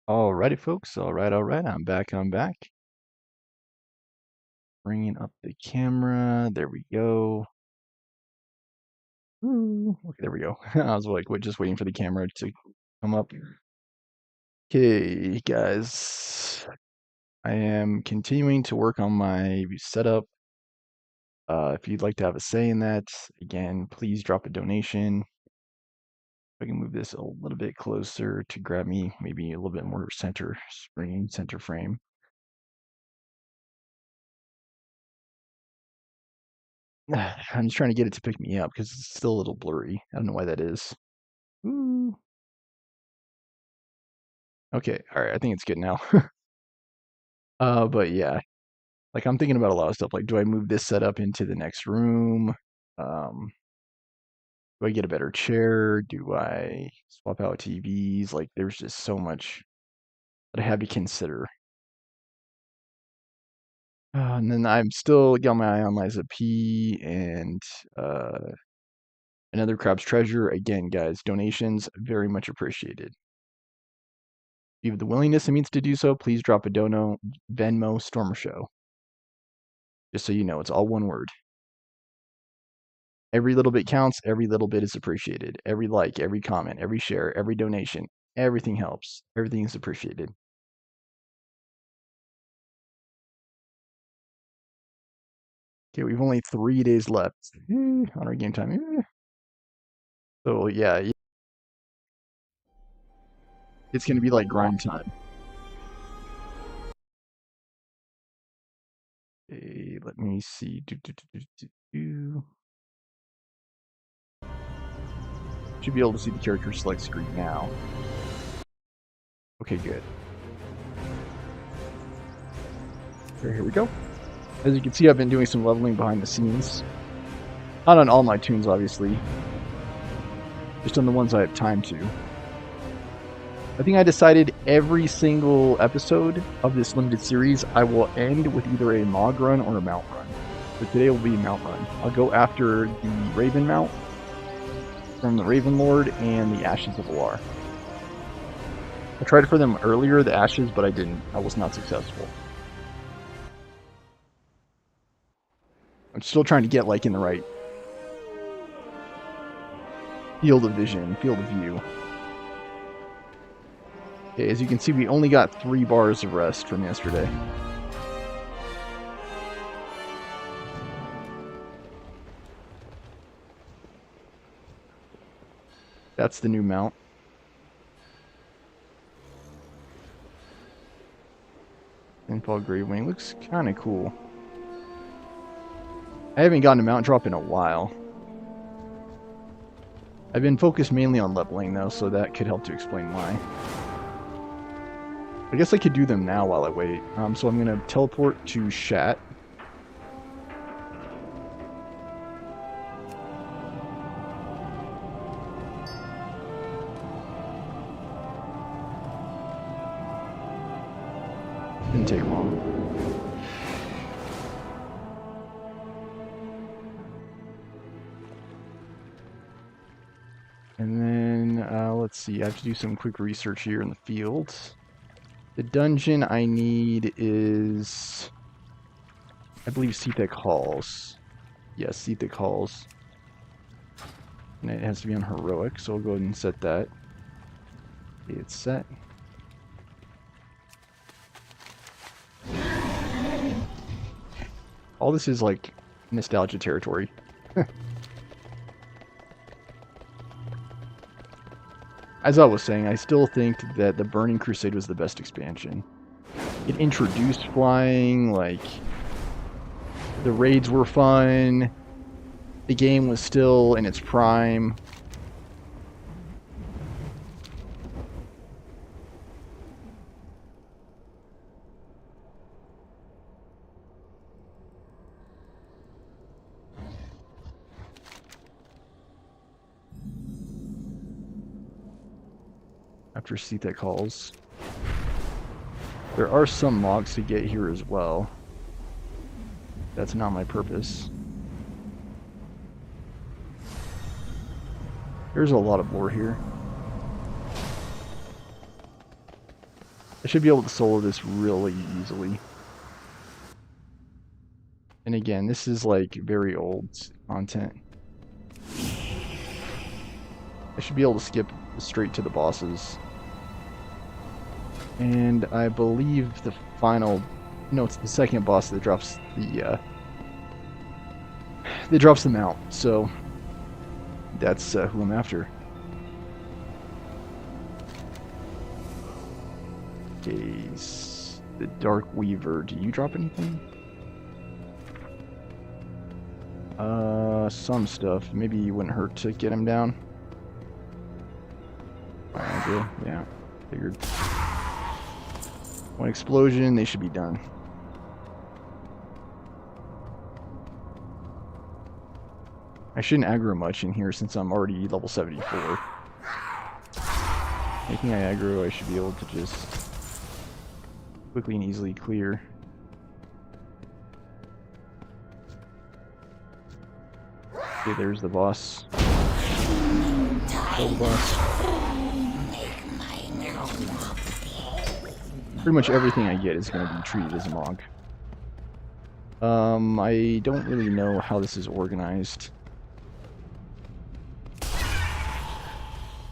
Alrighty, folks. All right. I'm back. Bringing up the camera. There we go. Ooh, okay, there we go. I was like, just waiting for the camera to come up. Okay, guys. I am continuing to work on my setup. If you'd like to have a say in that, again, please drop a donation. If I can move this a little bit closer to grab me, maybe a little bit more center frame. I'm just trying to get it to pick me up because it's still a little blurry. I don't know why that is. Ooh. Okay, all right. I think it's good now. But yeah, like I'm thinking about a lot of stuff. Like, do I move this setup into the next room? Um, do I get a better chair? Do I swap out TVs? Like, there's just so much that I have to consider. And then I'm still got my eye on Liza P and another Crab's Treasure. Again, guys, donations very much appreciated. If you have the willingness and means to do so, please drop a dono, Venmo, Stormer Show. Just so you know, it's all one word. Every little bit counts. Every little bit is appreciated. Every like, every comment, every share, every donation, everything helps. Everything is appreciated. Okay, we've only 3 days left on our game time. So yeah, it's gonna be like grind time. Okay, let me see. Should be able to see the character select screen now. Okay, good. Okay, here we go. As you can see, I've been doing some leveling behind the scenes. Not on all my tunes, obviously. Just on the ones I have time to. I think I decided every single episode of this limited series I will end with either a Mog run or a Mount run. But today will be a Mount run. I'll go after the Raven Mount from the Raven Lord and the Ashes of Alar. I tried for them earlier, the Ashes, but I didn't. I was not successful. I'm still trying to get like in the right field of vision, field of view. Okay, as you can see, we only got 3 bars of rest from yesterday. That's the new mount. Infall Grave Wing looks kind of cool. I haven't gotten a mount drop in a while. I've been focused mainly on leveling though, so that could help to explain why. I guess I could do them now while I wait. So I'm gonna teleport to Shat. Didn't take long. And then, let's see, I have to do some quick research here in the field. The dungeon I need is, I believe, Seathek Halls. Yes, Seathek Halls. And it has to be on Heroic, so I'll go ahead and set that. Okay, it's set. All this is like nostalgia territory. As I was saying, I still think that the Burning Crusade was the best expansion. It introduced flying, like, the raids were fun, the game was still in its prime. After Seathek Halls. There are some logs to get here as well. That's not my purpose. There's a lot of lore here. I should be able to solo this really easily. And again, this is like very old content. I should be able to skip straight to the bosses. And I believe the final... No, it's the second boss that drops the... that drops the mount, so... That's who I'm after. Okay, the Dark Weaver. Do you drop anything? Some stuff. Maybe it wouldn't hurt to get him down. Alright, yeah, figured. One explosion, they should be done. I shouldn't aggro much in here since I'm already level 74. Making I aggro, I should be able to just quickly and easily clear. Okay, there's the boss. Old boss. Pretty much everything I get is going to be treated as a Mog. I don't really know how this is organized.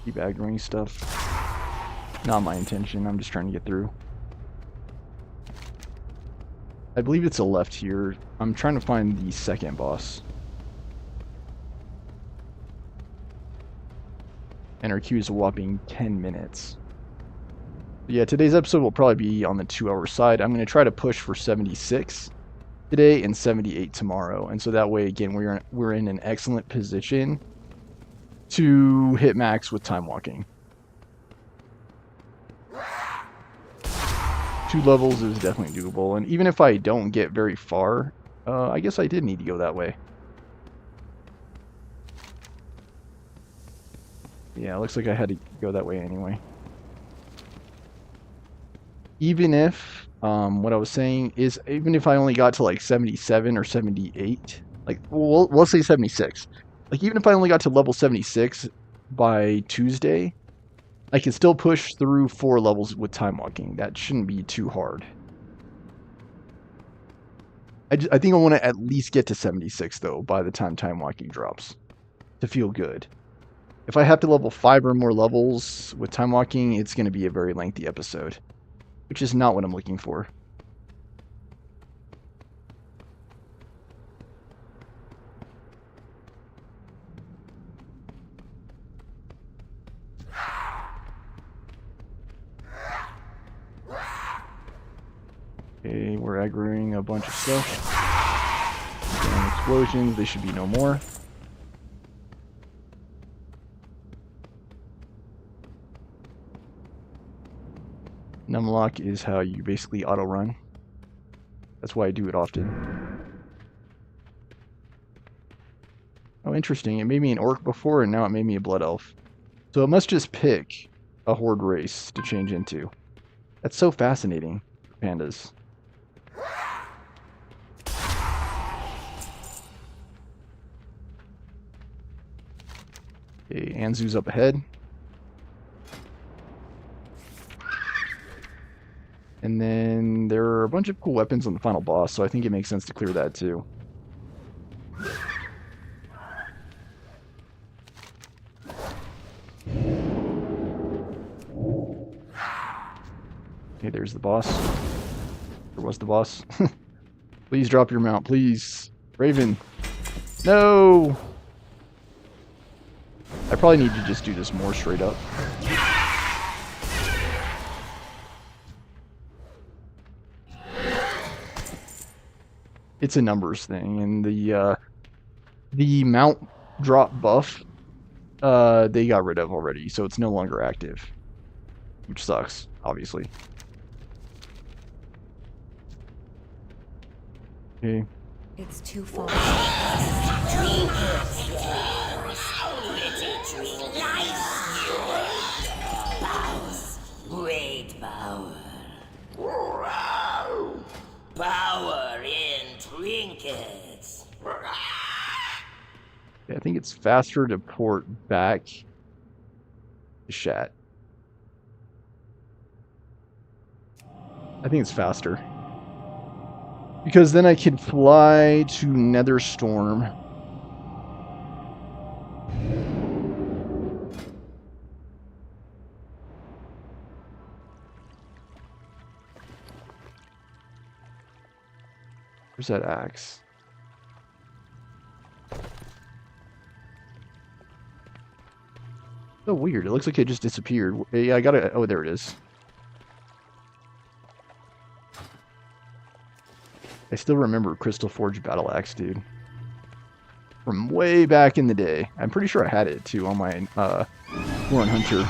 Keep aggroing stuff. Not my intention, I'm just trying to get through. I believe it's a left here. I'm trying to find the second boss. And our queue is a whopping 10 minutes. Yeah, today's episode will probably be on the 2-hour side. I'm going to try to push for 76 today and 78 tomorrow. And so that way, again, we're in an excellent position to hit max with time walking. 2 levels is definitely doable. And even if I don't get very far, I guess I did need to go that way. Yeah, it looks like I had to go that way anyway. Even if, what I was saying is, even if I only got to like 77 or 78, like, well, let's say 76. Like, even if I only got to level 76 by Tuesday, I can still push through 4 levels with time walking. That shouldn't be too hard. I think I want to at least get to 76, though, by the time walking drops, to feel good. If I have to level 5 or more levels with time walking, it's going to be a very lengthy episode, which is not what I'm looking for. Okay, we're aggroing a bunch of stuff. Getting explosions, they should be no more. Numlock is how you basically auto-run. That's why I do it often. Oh, interesting. It made me an orc before, and now it made me a blood elf. So it must just pick a horde race to change into. That's so fascinating, pandas. Okay, Anzu's up ahead. And then there are a bunch of cool weapons on the final boss, so I think it makes sense to clear that too. Okay, there's the boss. There was the boss. Please drop your mount, please. Raven. No! I probably need to just do this more straight up. It's a numbers thing, and the mount drop buff, they got rid of already, so it's no longer active, which sucks, obviously. Okay. It's too far. Great power. Power in trinkets. I think it's faster to port back Shat. I think it's faster. Because then I could fly to Netherstorm. Where's that axe? So weird. It looks like it just disappeared. Yeah, I gotta... Oh, there it is. I still remember Crystal Forge Battle Axe, dude. From way back in the day. I'm pretty sure I had it, too, on my War on Hunter.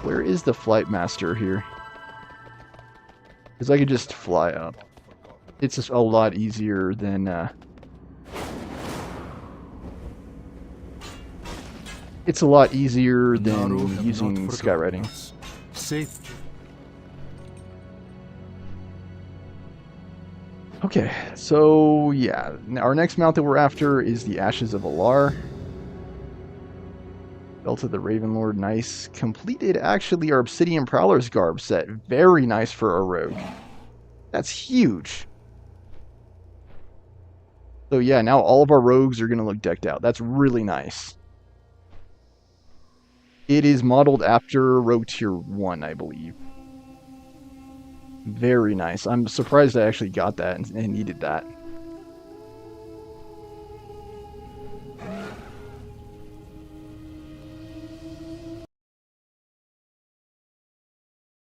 Where is the Flight Master here? Because I could just fly up. It's just a lot easier than... It's a lot easier than using skywriting. Safe. Okay, so yeah, our next mount that we're after is the Ashes of Alar. Belt of the Ravenlord, nice. Completed actually our Obsidian Prowler's Garb set. Very nice for a rogue. That's huge. So yeah, now all of our rogues are going to look decked out. That's really nice. It is modeled after Rogue Tier 1, I believe. Very nice. I'm surprised I actually got that and needed that.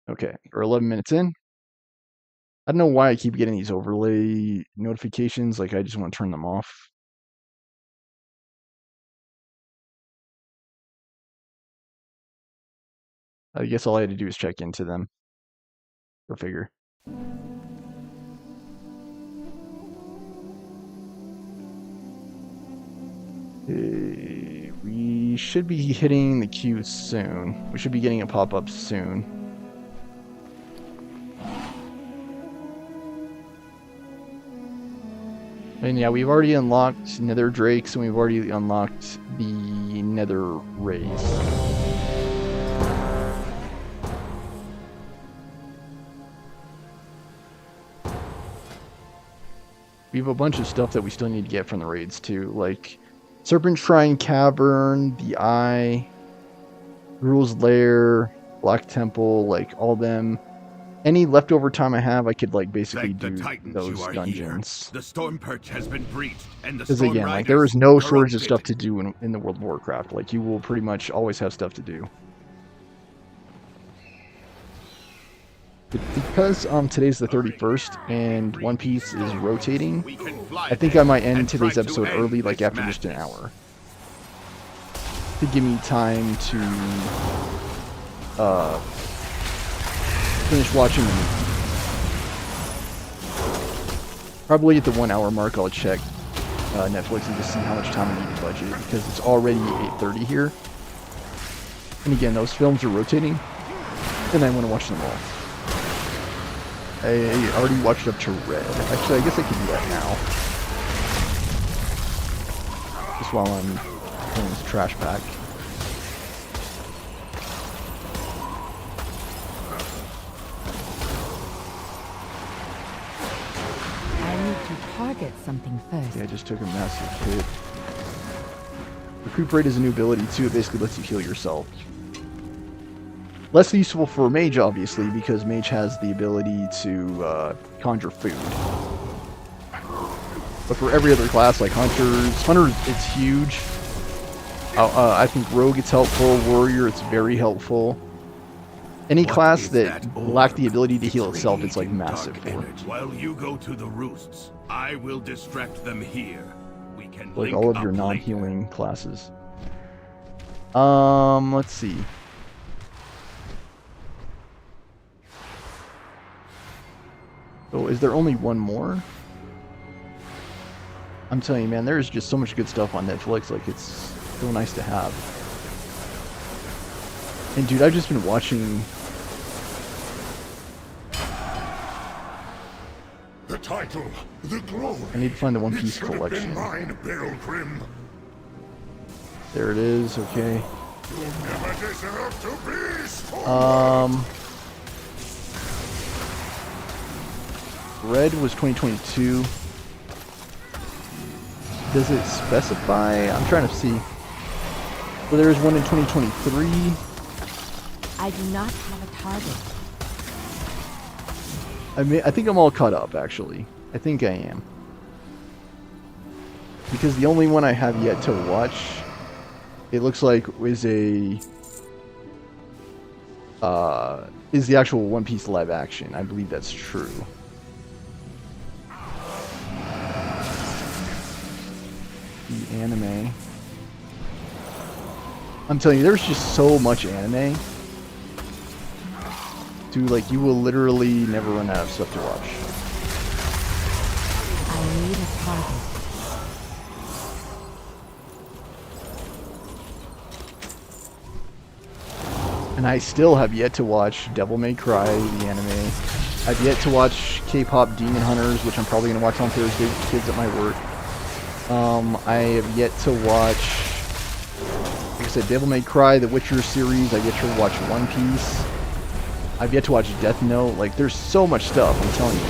Okay, we're 11 minutes in. I don't know why I keep getting these overlay notifications. Like, I just want to turn them off. I guess all I had to do is check into them. Go figure. Okay, we should be hitting the queue soon. We should be getting a pop-up soon. And yeah, we've already unlocked Nether Drakes, and we've already unlocked the Nether Rays. We have a bunch of stuff that we still need to get from the raids too, like Serpent Shrine Cavern, the Eye, Gruul's Lair, Black Temple, like all them. Any leftover time I have, I could like basically do those dungeons. The storm perch has been breached, and the Because again, like there is no shortage of stuff to do in the World of Warcraft. Like you will pretty much always have stuff to do. Because today's the 31st and One Piece is rotating, I think I might end today's episode early, like after just an hour, to give me time to finish watching the movie. Probably at the 1 hour mark I'll check Netflix and just see how much time I need to budget, because it's already 8:30 here. And again, those films are rotating, and I want to watch them all. I already watched up to Red. Actually, I guess I can do that now. Just while I'm pulling this trash back. I need to target something first. Yeah, I just took a massive hit. Recuperate is a new ability too. It basically lets you heal yourself. Less useful for Mage, obviously, because Mage has the ability to conjure food. But for every other class, like Hunters, it's huge. I think Rogue, it's helpful. Warrior, it's very helpful. Any class that lack the ability to heal itself, it's like massive for. While you go to the roosts, I will distract them here. We can Like link all of up your later. non-healing classes. Let's see. So is there only one more? I'm telling you, man, there's just so much good stuff on Netflix. Like, it's so nice to have. And dude, I've just been watching. The title, the glory. I need to find the One Piece Should have collection. been mine, Beryl Grim. There it is. Okay. You never deserve to be strong. Red was 2022. Does it specify? I'm trying to see. Well, there is one in 2023. I do not have a target. I think I'm all caught up, actually. I think I am. Because the only one I have yet to watch, it looks like, is the actual One Piece live action. I believe that's true. The anime. I'm telling you, there's just so much anime. Dude, like, you will literally never run out of stuff to watch. I need a target. And I still have yet to watch Devil May Cry, the anime. I've yet to watch K-pop Demon Hunters, which I'm probably going to watch on Thursday with the kids at my work. I have yet to watch, like I said, Devil May Cry, the Witcher series. I've yet to watch One Piece. I've yet to watch Death Note. Like, there's so much stuff, I'm telling you.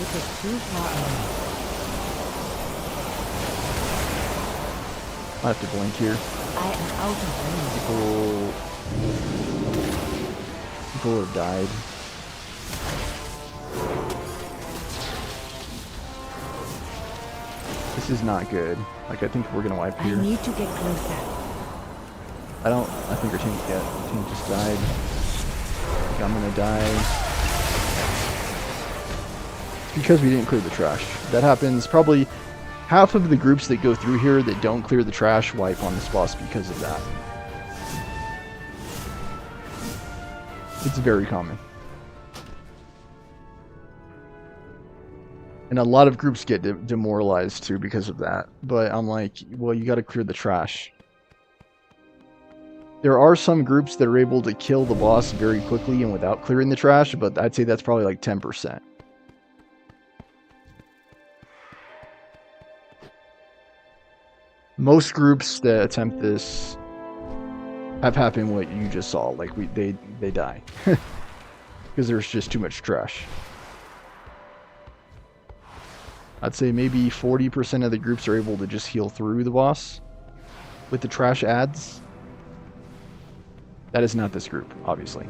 It is too far away. I have to blink here. I am out of People have died. This is not good. Like, I think we're gonna wipe range. here. I need to get closer. I think our team just died. I think I'm gonna die. It's because we didn't clear the trash. That happens probably half of the groups that go through here that don't clear the trash wipe on this boss because of that. It's very common. And a lot of groups get demoralized too because of that. But I'm like, well, you gotta clear the trash. There are some groups that are able to kill the boss very quickly and without clearing the trash, but I'd say that's probably like 10%. Most groups that attempt this have happened what you just saw. Like, they die. Because there's just too much trash. I'd say maybe 40% of the groups are able to just heal through the boss with the trash adds. That is not this group, obviously.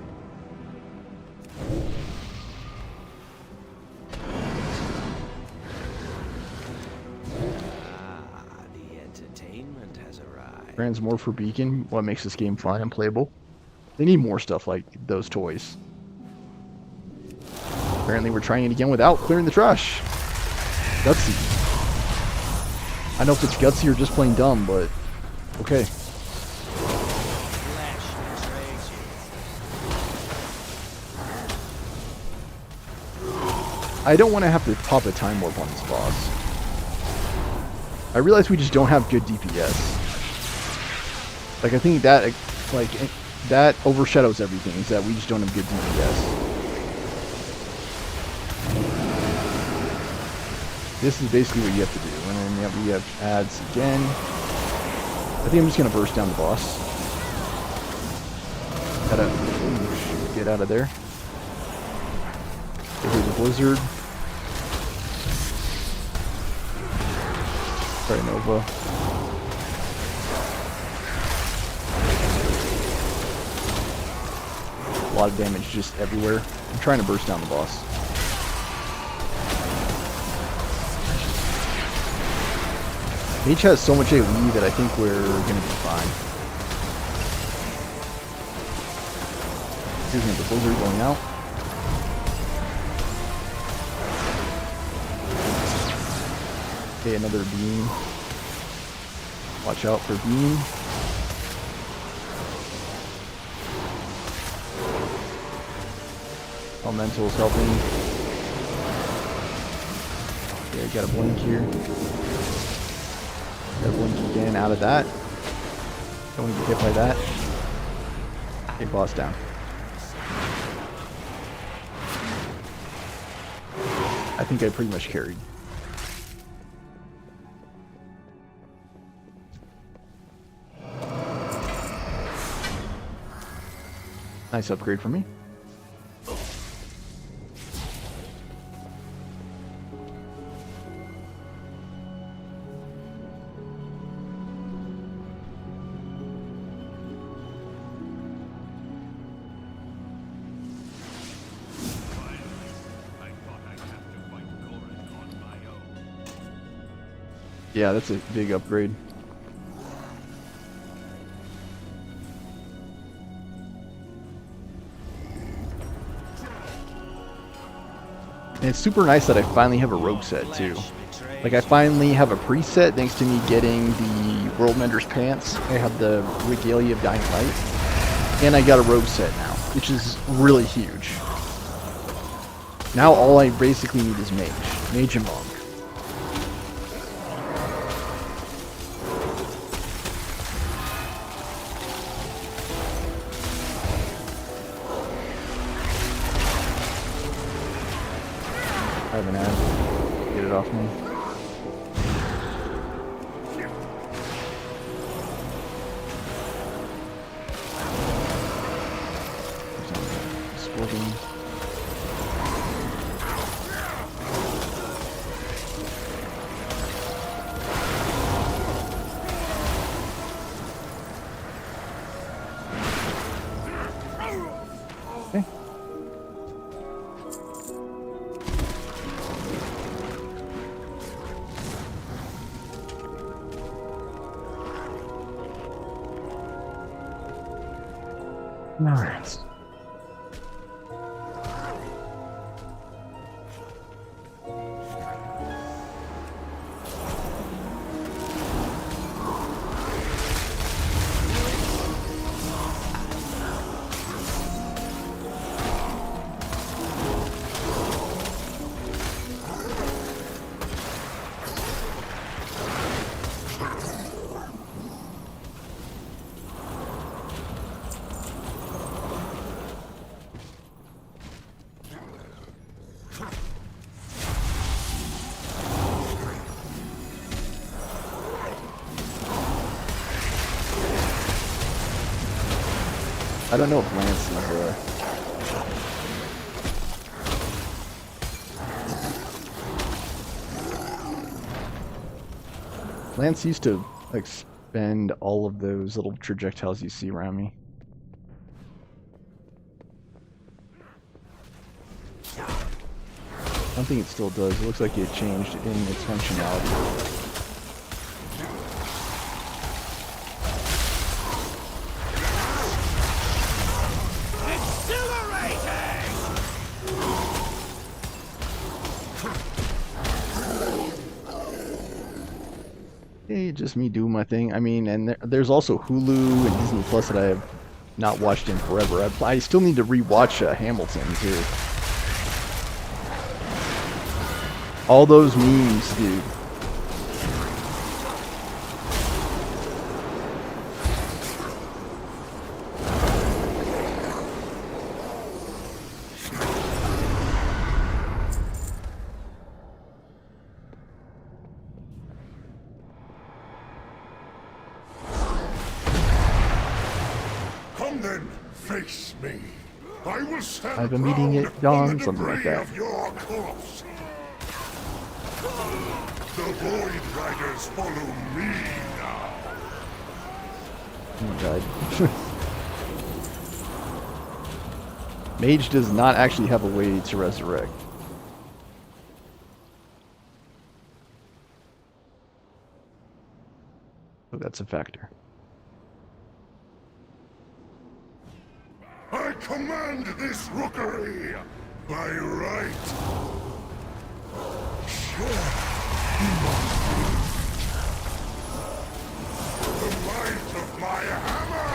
The entertainment has arrived. Transmore for Beacon, what makes this game fun and playable. They need more stuff like those toys. Apparently we're trying it again without clearing the trash. Gutsy. I know if it's gutsy or just plain dumb, but okay. I don't want to have to pop a time warp on this boss. I realize we just don't have good DPS. Like, I think that, like, that overshadows everything, is that we just don't have good DPS. This is basically what you have to do. And then we have adds again. I think I'm just going to burst down the boss. Gotta get out of there. Here's a blizzard. Sorry, Nova. A lot of damage just everywhere. I'm trying to burst down the boss. H has so much AoE that I think we're gonna be fine. Here's the blizzard going out. Okay, another beam. Watch out for beam. Elemental's helping. Okay, I got a blink here. Got a blink again out of that. Don't want to get hit by that. Okay, boss down. I think I pretty much carried. Nice upgrade for me. Yeah, that's a big upgrade. And it's super nice that I finally have a rogue set too. Like I finally have a preset thanks to me getting the World Mender's pants. I have the Regalia of Dying Light. And I got a rogue set now, which is really huge. Now all I basically need is mage. Mage and monk. I have an ad. Get it off me. Exploding. Okay. Alright. I don't know if Lance is Lance used to expend all of those little projectiles you see around me. I don't think it still does. It looks like it changed in its functionality. Hey, just me doing my thing. I mean, and there's also Hulu and Disney Plus that I have not watched in forever. I still need to rewatch Hamilton too. All those memes, dude. Come then, face me. I will stand I have a meeting proud at dawn, on the something like debris that. of your corpse. The Void Riders follow me now. Oh my god. Mage does not actually have a way to resurrect. So that's a factor. I command this rookery by right. The might of my hammer,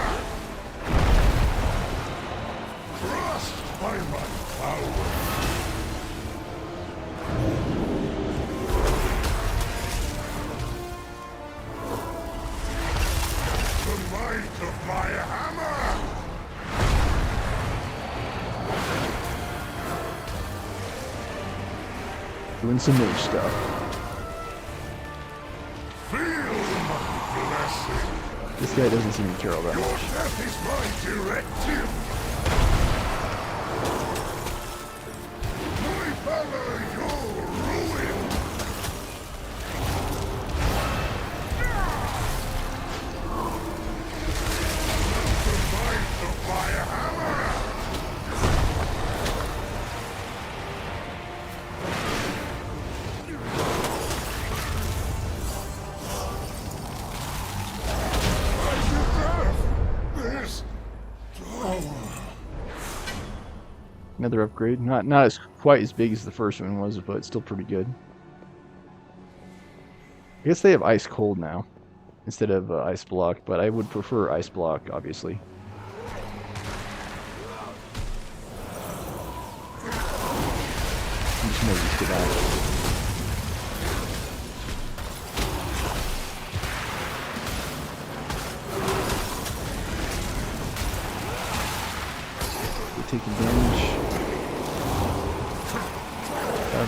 crushed by my power. The might of my hammer. Doing some mage stuff. Feel my blessing. This guy doesn't seem to care all that Your much. death is my directive. My valor, your ruin! Survive the fire hammer! I deserve this! Another upgrade. Not as quite as big as the first one was, but it's still pretty good. I guess they have ice cold now instead of ice block, but I would prefer ice block, obviously. I'm just more used to that. Taking damage.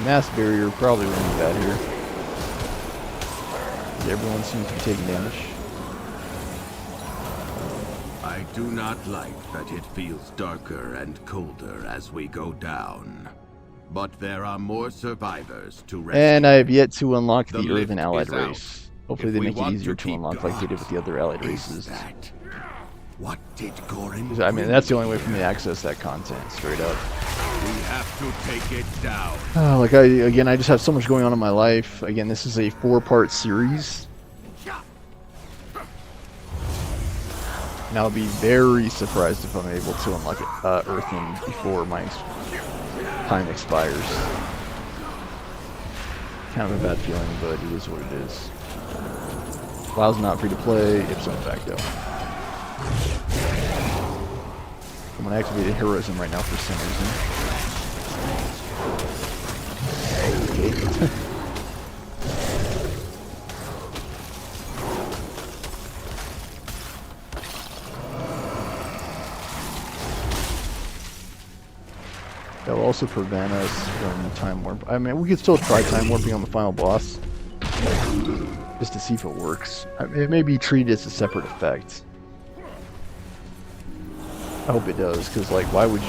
Mass barrier probably wouldn't be bad here. Everyone seems to be taking damage. I do not like that it feels darker and colder as we go down. But there are more survivors to rescue. And I have yet to unlock The the Earthen lift Allied is out. race. Hopefully If they we make it want easier to to keep unlock like they did with the other Allied races. That? What did Gorin? I mean, that's the only way for me to access that content, straight up. We have to take it down. Like, I just have so much going on in my life. Again, this is a 4-part series. And I'll be very surprised if I'm able to unlock it, Earthen before my time expires. Kind of a bad feeling, but it is what it is. WoW's not free to play, ipso facto. I'm gonna activate a heroism right now for some reason. Okay. That will also prevent us from time warp. I mean, we could still try time warping on the final boss, just to see if it works. I mean, it may be treated as a separate effect. I hope it does, because, like, why would you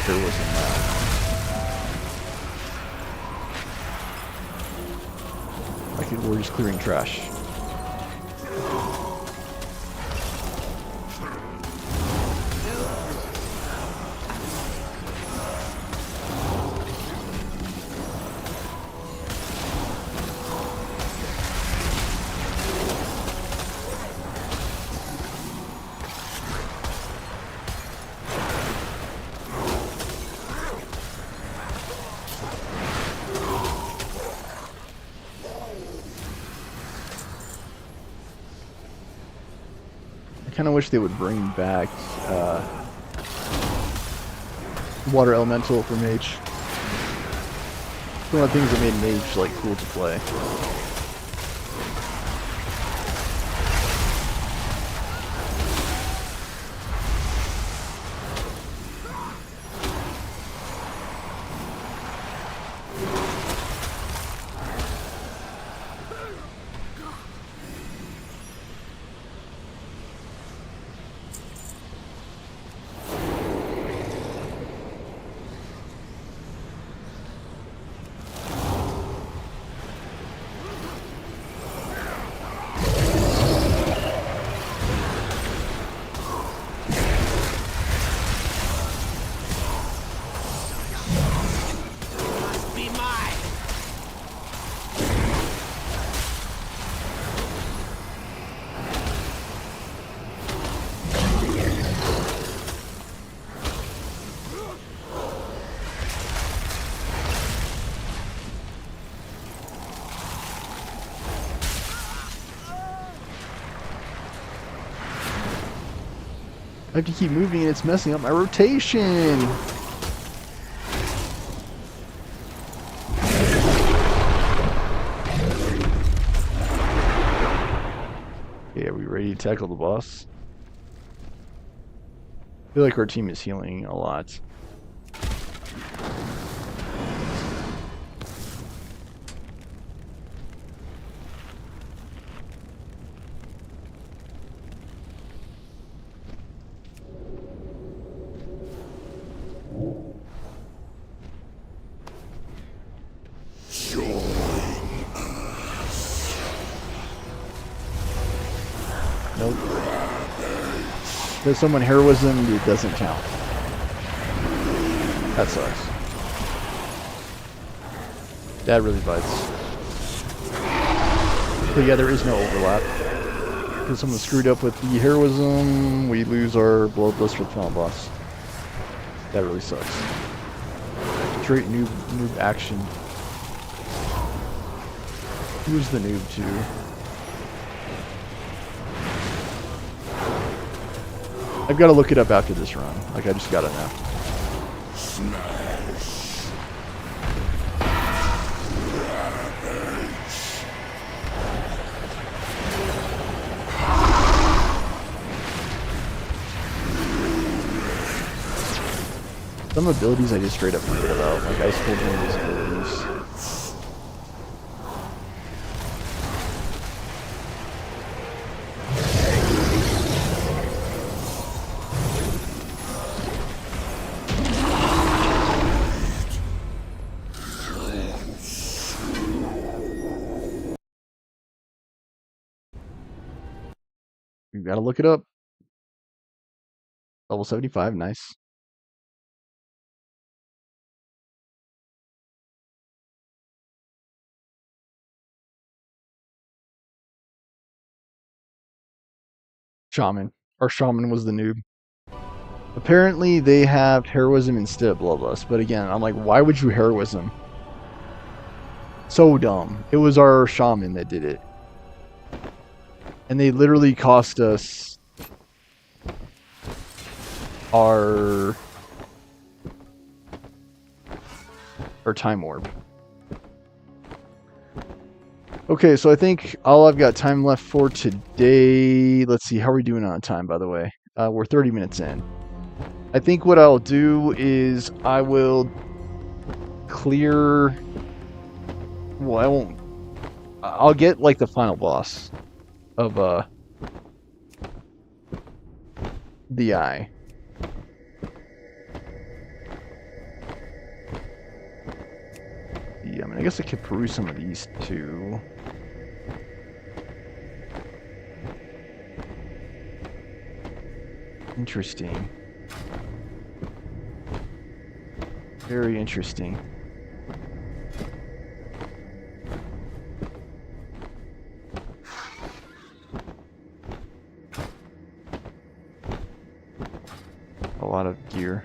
heroism now? Like, we're just clearing trash. I kind of wish they would bring back Water Elemental for Mage. It's one of the things that made Mage like cool to play. I have to keep moving and it's messing up my rotation! Okay, are we ready to tackle the boss? I feel like our team is healing a lot. Because someone heroism, it doesn't count. That sucks. That really bites. But yeah, there is no overlap. Because someone screwed up with the heroism, we lose our bloodlust for the final boss. That really sucks. Straight noob action. Who's the noob to? I've got to look it up after this run. Like, I just gotta know. Some abilities I just straight up forget about. Like, Ice Cold one of these abilities. You gotta look it up. Level 75, nice. Shaman. Our shaman was the noob. Apparently they have heroism instead of bloodlust, but again, I'm like, why would you heroism? So dumb. It was our shaman that did it. And they literally cost us our time orb. Okay, so I think all I've got time left for today. Let's see, how are we doing on time, by the way? We're 30 minutes in. I think what I'll do is I will clear... Well, I won't... I'll get, like, the final boss of, the eye. Yeah, I mean, I guess I could peruse some of these, too. Interesting. Very interesting. A lot of gear.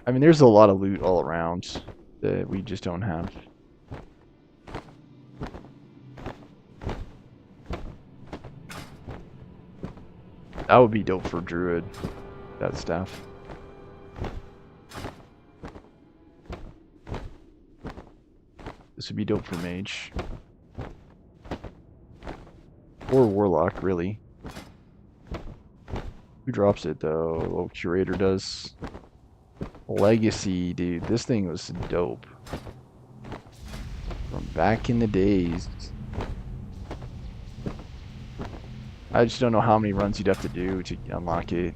I mean, there's a lot of loot all around that we just don't have. That would be dope for Druid, that stuff. This would be dope for Mage. Or Warlock, really. Who drops it, though? Oh, Curator does. Legacy, dude. This thing was dope. From back in the days. I just don't know how many runs you'd have to do to unlock it.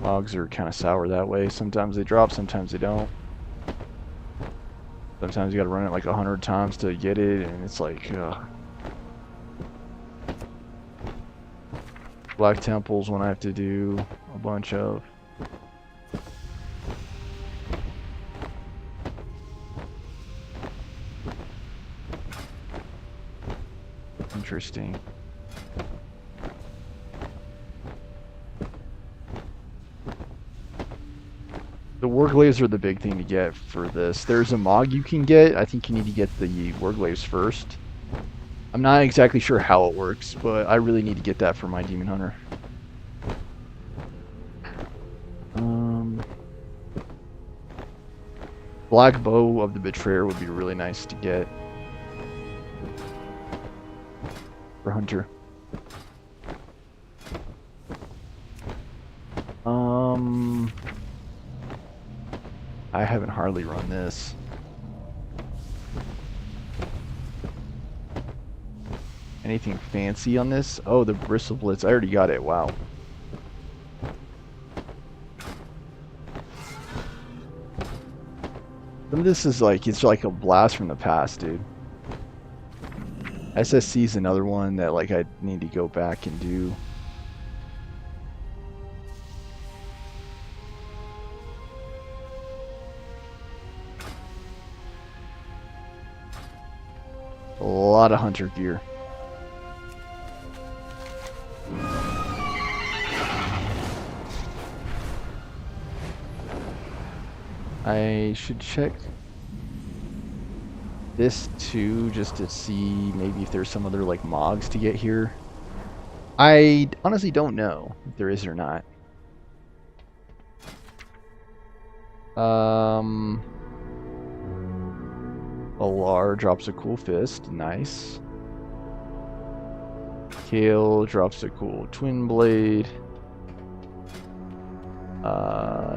Logs are kind of sour that way. Sometimes they drop, sometimes they don't. Sometimes you gotta run it like 100 times to get it, and it's like, Black Temples when I have to do a bunch of. Interesting. The Warglaives are the big thing to get for this. There's a Mog you can get. I think you need to get the Warglaives first. I'm not exactly sure how it works, but I really need to get that for my Demon Hunter. Black Bow of the Betrayer would be really nice to get for Hunter. I haven't hardly run this. Anything fancy on this? Oh, the Bristle Blitz. I already got it. Wow. Some of this is like, it's like a blast from the past, dude. SSC is another one that like I need to go back and do. A lot of hunter gear. I should check this too, just to see maybe if there's some other like mogs to get here. I honestly don't know if there is or not. Alar drops a cool fist, nice. Kale drops a cool twin blade.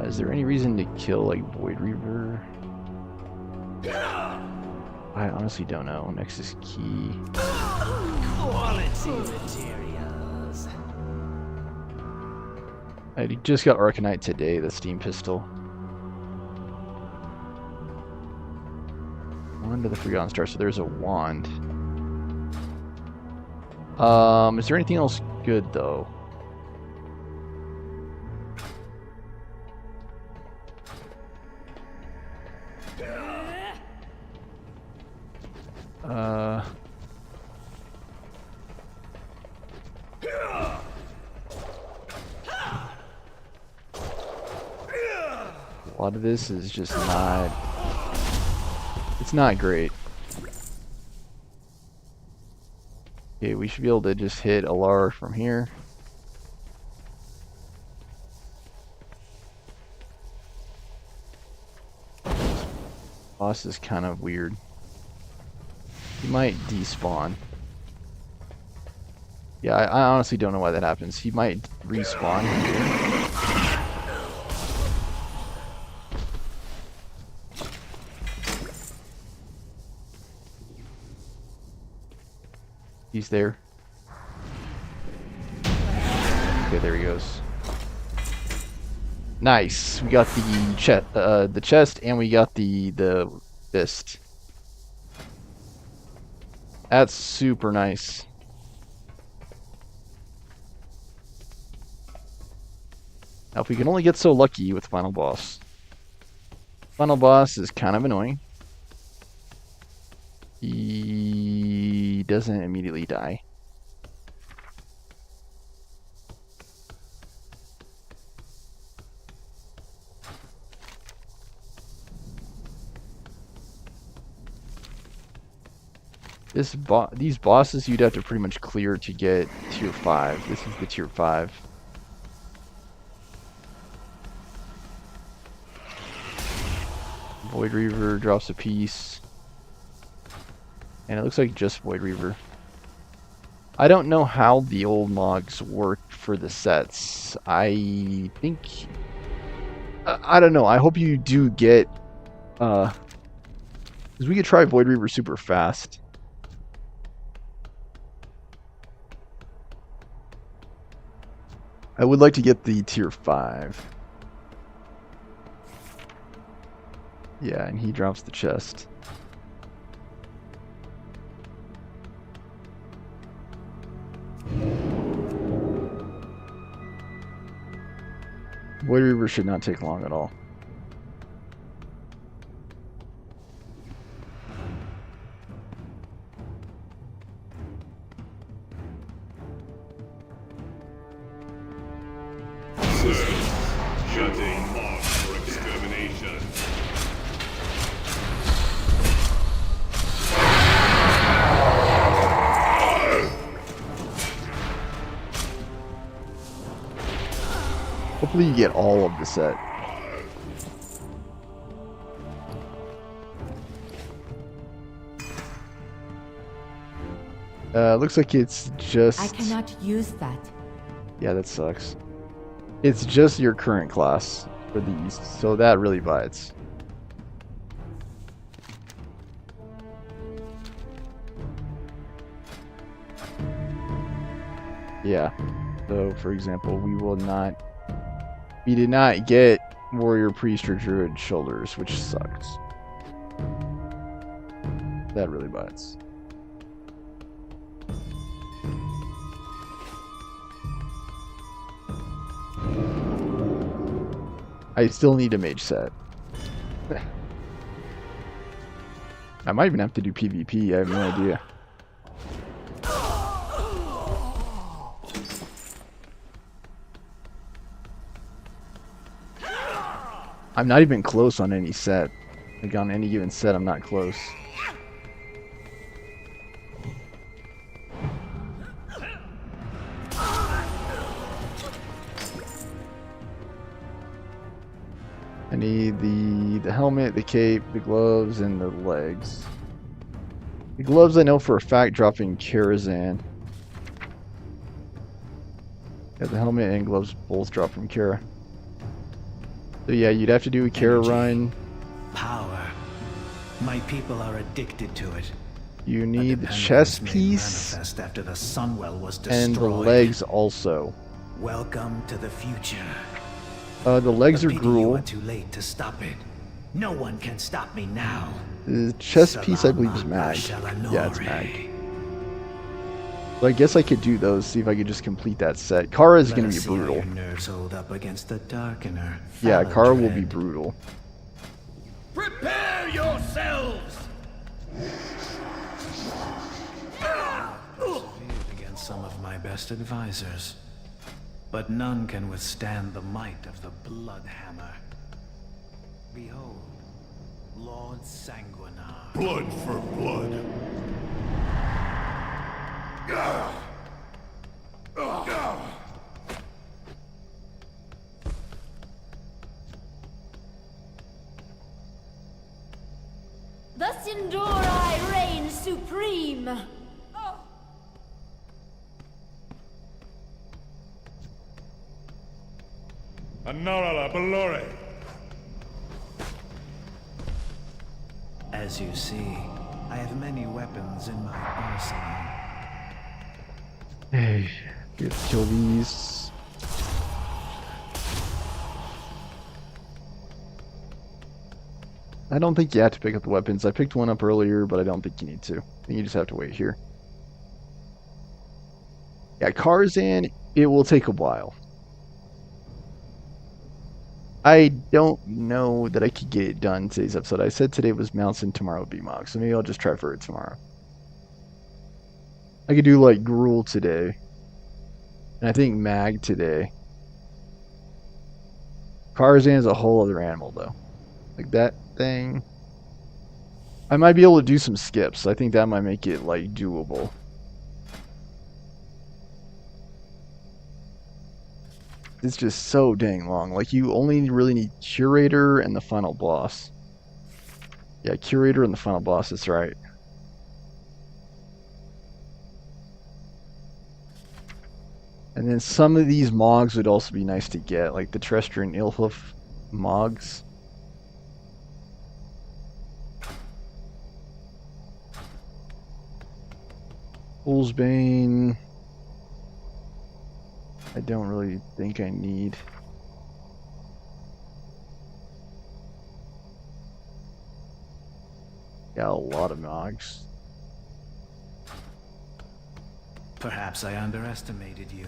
Is there any reason to kill like Void Reaver? I honestly don't know. Nexus key. Quality materials. I just got Arcanite today, the steam pistol. Wand of the Forgotten Star, so there's a wand. Is there anything else good though? A lot of this is just not... It's not great. Okay, we should be able to just hit Alar from here. Boss is kind of weird. He might despawn. Yeah, I honestly don't know why that happens. He might respawn here. He's there. Okay, there he goes. Nice. We got the chest, and we got the fist. That's super nice. Now, if we can only get so lucky with final boss. Final boss is kind of annoying. He doesn't immediately die. These bosses you'd have to pretty much clear to get tier 5. This is the tier 5. Void Reaver drops a piece. And it looks like just Void Reaver. I don't know how the old mogs worked for the sets. I think... I don't know. I hope you do get... because we could try Void Reaver super fast. I would like to get the tier 5. Yeah, and he drops the chest. Void Reaver should not take long at all. Shutting off for extermination. Hopefully you get all of the set. Looks like it's just... I cannot use that. Yeah, that sucks. It's just your current class for these, so that really bites. Yeah. So, for example, we did not get Warrior, Priest, or Druid shoulders, which sucks. That really bites. I still need a mage set. I might even have to do PvP, I have no idea. I'm not even close on any set. Like on any given set, I'm not close. I need the helmet, the cape, the gloves, and the legs. The gloves I know for a fact dropping Karazhan. Yeah, the helmet and gloves both drop from Kara. So yeah, you'd have to do a Kara run. Power. My people are addicted to it. You need the chest piece After the Sunwell was destroyed. and the legs also. Welcome to the future. The legs are Pity you gruel. were too late to stop it. No one can stop me now. The chest piece I believe is magged. Yeah, it's magged. So I guess I could do those, see if I could just complete that set. Kara is going to be brutal. Your nerves hold up against the Darkener. Yeah, Kara will be Dread. brutal. Prepare yourselves! Against some of my best advisors. But none can withstand the might of the Blood Hammer. Behold, Lord Sanguinar. Blood for blood. Thus endure I reign supreme. Anarala Belore. As you see, I have many weapons in my arsenal. Hey, let's kill these. I don't think you have to pick up the weapons. I picked one up earlier, but I don't think you need to. I think you just have to wait here. Yeah, Karazhan, it will take a while. I don't know that I could get it done today's episode. I said today was mounts and tomorrow would be Mog, so maybe I'll just try for it tomorrow. I could do like Gruul today. And I think Mag today. Karazhan is a whole other animal though. Like that thing. I might be able to do some skips. I think that might make it like doable. It's just so dang long. Like you only really need Curator and the final boss. Yeah, Curator and the final boss, that's right. And then some of these Mogs would also be nice to get, like the Terrestrian Ilhoof Mogs. Bullsbane. I don't really think I need. Yeah, a lot of Mogs. Perhaps I underestimated you.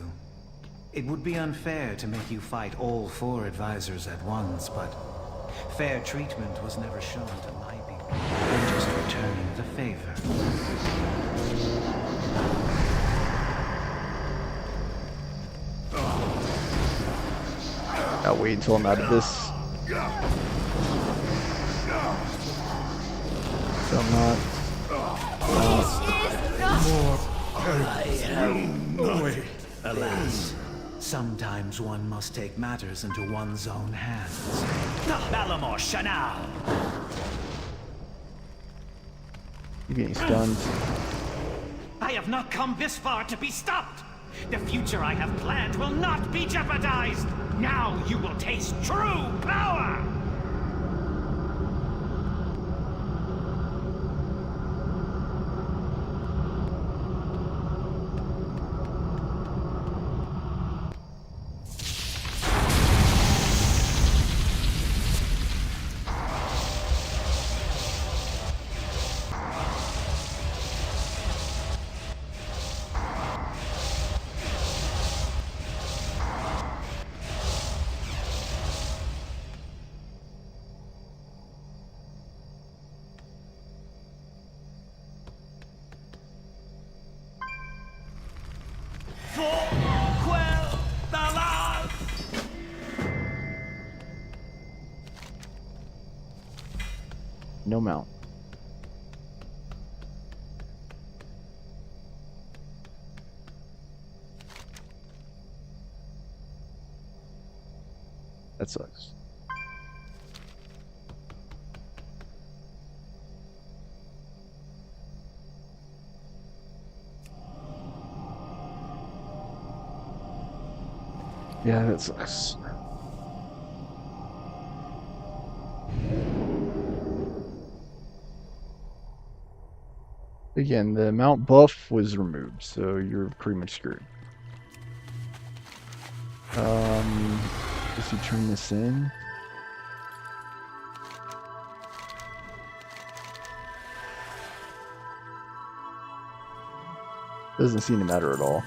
It would be unfair to make you fight all 4 advisors at once, but fair treatment was never shown to my people. I'm just returning the favor. I'll wait until I'm out of this. So I'm not. Alas, sometimes one must take matters into one's own hands. Balamor Shanal! You're getting stunned. I have not come this far to be stopped! The future I have planned will not be jeopardized! Now you will taste true power! No mount. That sucks. Yeah, that sucks. Again, the mount buff was removed, so you're pretty much screwed. Does he turn this in? Doesn't seem to matter at all.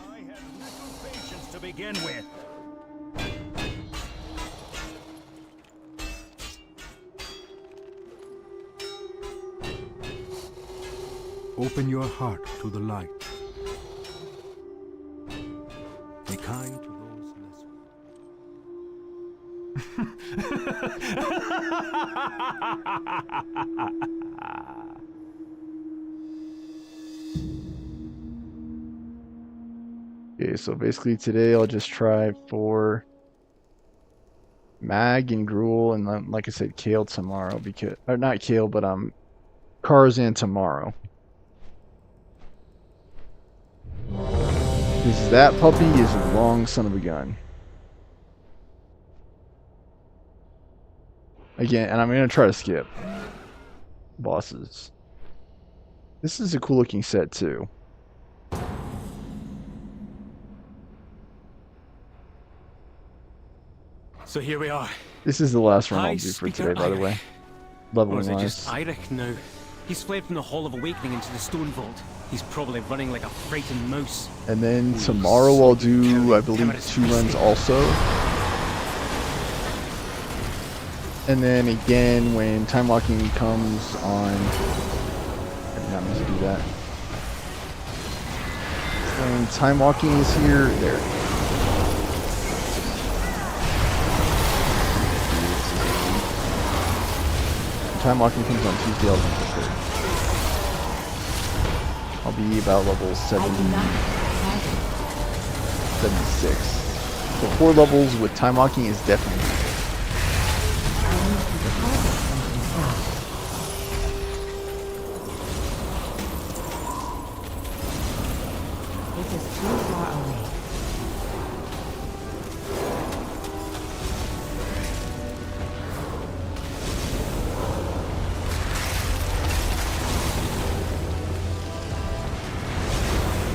I had little patience to begin with. Open your heart to the light. Be kind to those less. Okay, so basically today I'll just try for Mag and Gruul, and then, like I said, Kale tomorrow, because, or not Kale, but Karzan tomorrow. Because that puppy is a long son of a gun. Again, and I'm gonna try to skip bosses. This is a cool looking set too. So here we are. This is the last one I'll Hi, do for Speaker today, by the Eirik. way. Or Leveling is it wise. just Eirik now? He's fled from the Hall of Awakening into the Stone Vault. He's probably running like a frightened mouse. And then tomorrow I'll do, I believe, 2 runs also. And then again, when time locking comes on, I did not mean to do that. When time locking is here, there. When time locking comes on Tuesday, I'll do the 3rd. I'll be about level 70, I do not have 76. So 4 levels with time locking is definitely. I need to target something first. It is too far away.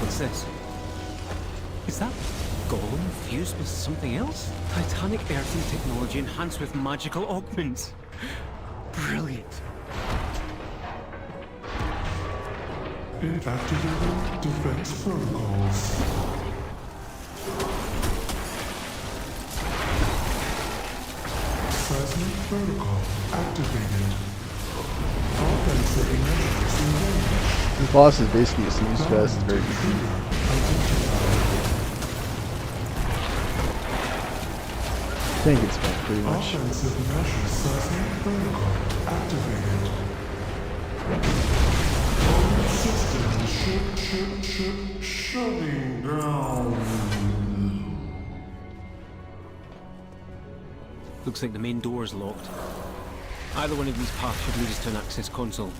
What's this? Is that golem fused with something else? Titanic earthing technology enhanced with magical augments. Brilliant. It activated defense protocols. Seismic protocol activated. Offensive measures engaged. This boss is basically a snooze fest. It's very easy. I think it's been pretty much. Offensive measures seismic protocol activated. All systems shutting down. Looks like the main door is locked. Either one of these paths should lead us to an access console.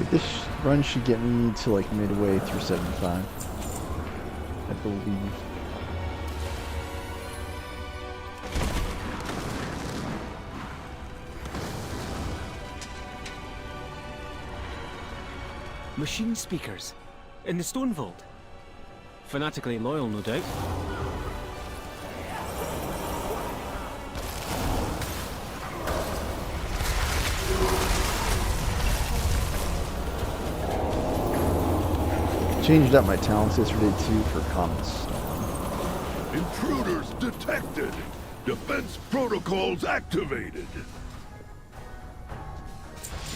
think this run should get me to like midway through 75. I believe. Machine speakers. In the stone vault. Fanatically loyal, no doubt. Changed up my talents yesterday too for comments. Intruders detected. Defense protocols activated.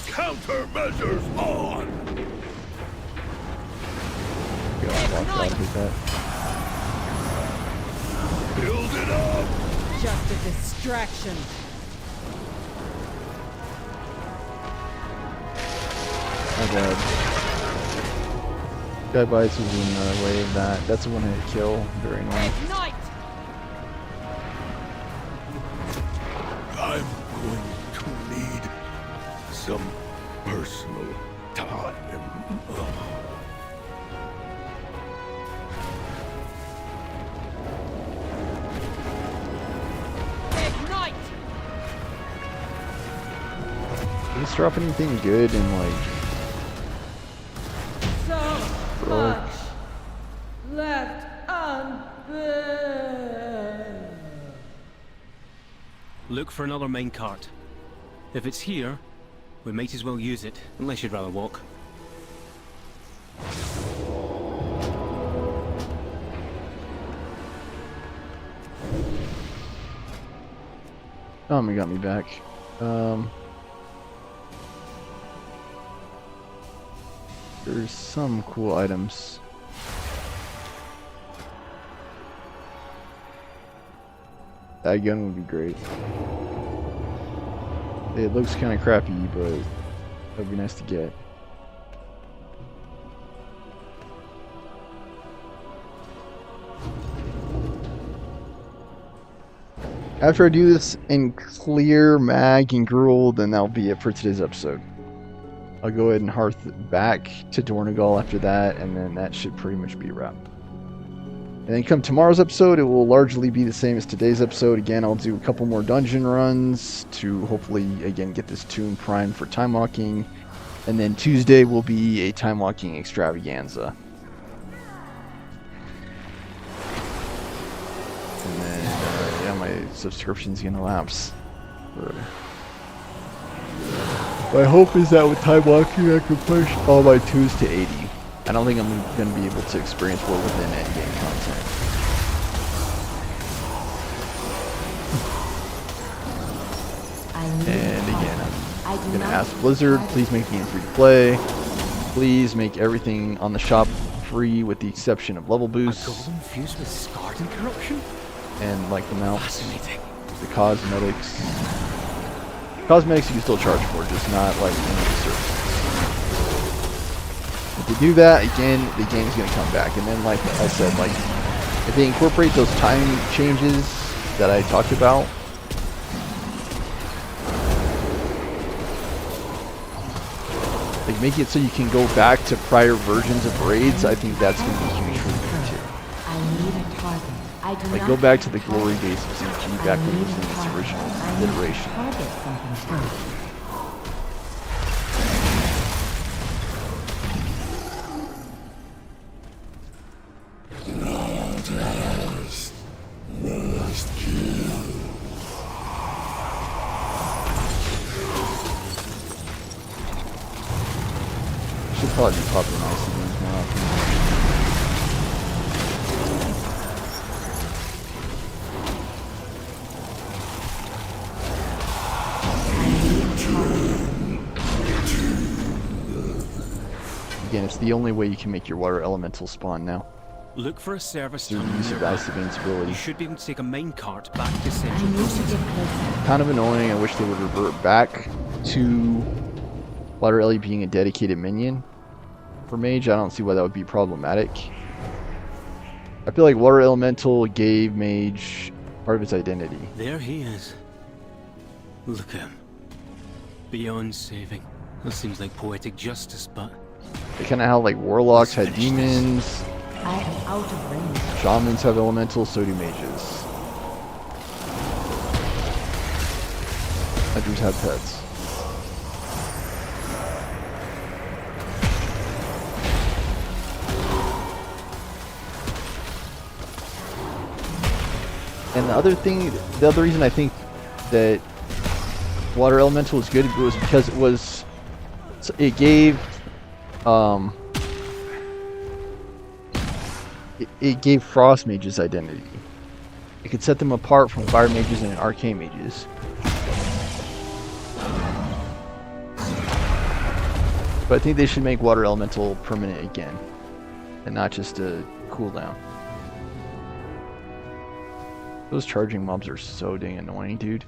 Countermeasures on. I'll take that. Build it up. Just a distraction. My bad. Guy bites was in the way of that. That's a one-hit kill. Very annoying. Ignite! I'm going to need some personal time. Ignite! Did this drop anything good in like So Bro. much left unburned. Look for another minecart. If it's here, we might as well use it, unless you'd rather walk. Oh, he got me back. There's some cool items. That gun would be great. It looks kind of crappy, but that'd be nice to get. After I do this in clear mag and gruel, then that'll be it for today's episode. I'll go ahead and hearth back to Dornegal after that, and then that should pretty much be a wrap. And then come tomorrow's episode, it will largely be the same as today's episode. Again, I'll do a couple more dungeon runs to hopefully, again, get this tune primed for time walking. And then Tuesday will be a time walking extravaganza. And then, yeah, my subscription's gonna lapse. My hope is that with time walking, I can push all my tunes to 80. I don't think I'm going to be able to experience war within endgame content. And again, I'm going to ask Blizzard, please make the game free to play. Please make everything on the shop free with the exception of level boosts. Golden fused with scarred and corruption? And like the mounts, Fascinating. the cosmetics. Cosmetics you can still charge for, just not like any of the services. If they do that, again, the game's going to come back. And then, like I said, like if they incorporate those time changes that I talked about, like make it so you can go back to prior versions of raids, I think that's going to be huge for the game too. I need a target. I do Like not go back to have the a glory target. days of CG back when it was in its original I need to iteration. target something first. Should probably be popping ice again more often. Again, it's the only way you can make your water elemental spawn now. Look for a service Through the tunnel use of nearby. ice invincibility. You should be able to take a minecart back to I central need to processing. get closer. Kind of annoying. I wish they would revert back to Water Ellie being a dedicated minion for Mage. I don't see why that would be problematic. I feel like Water Elemental gave Mage part of its identity. There he is. Look at him. Beyond saving. That seems like poetic justice, but They kind of how like warlocks had demons, I am out of range. shamans have elementals, so do mages. Hunters have pets. And the other reason I think that water elemental was good was because it gave it gave frost mages identity. It could set them apart from fire mages and arcane mages. But I think they should make water elemental permanent again, and not just a cooldown. Those charging mobs are so dang annoying, dude.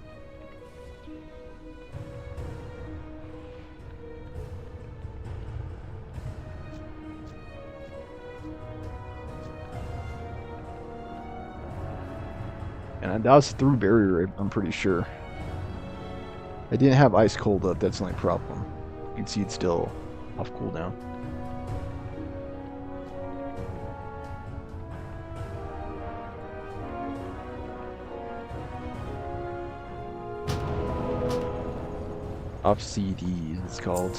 And that was through barrier, I'm pretty sure. I didn't have ice cold up, that's the only problem. You can see it's still off cooldown. Off CD, it's called.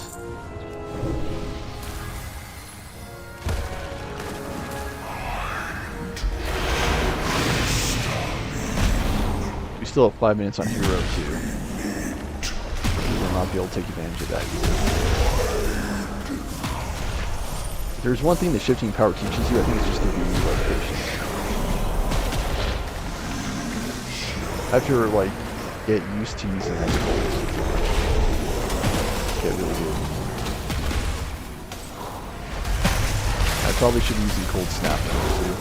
We still have 5 minutes on Hero 2. We will not be able to take advantage of that either. If there's one thing that shifting power teaches you, I think it's just to be patient. After like get used to using ice cold. Get really good. I probably should be using cold snap now too.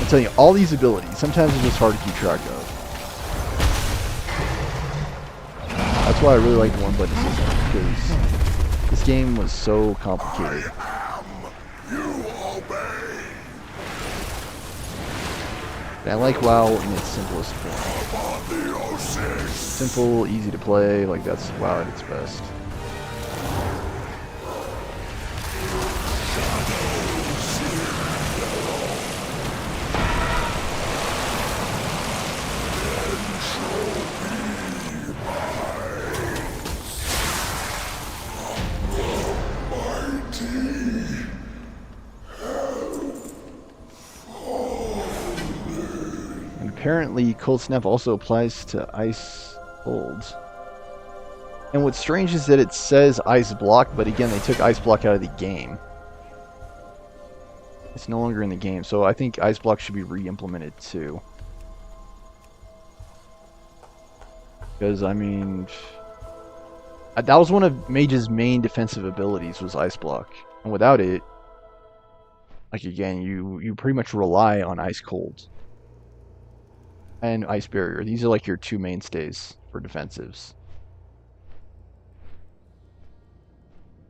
I'm telling you, all these abilities, sometimes it's just hard to keep track of. That's why I really like the one button system, because this game was so complicated. And I like WoW in its simplest form. Simple, easy to play, like that's WoW at its best. Apparently, Cold Snap also applies to Ice Cold. And what's strange is that it says Ice Block, but again, they took Ice Block out of the game. It's no longer in the game, so I think Ice Block should be re-implemented too. Because, I mean, that was one of Mage's main defensive abilities, was Ice Block. And without it, like again, you pretty much rely on Ice Cold. And Ice Barrier. These are like your two mainstays for defensives.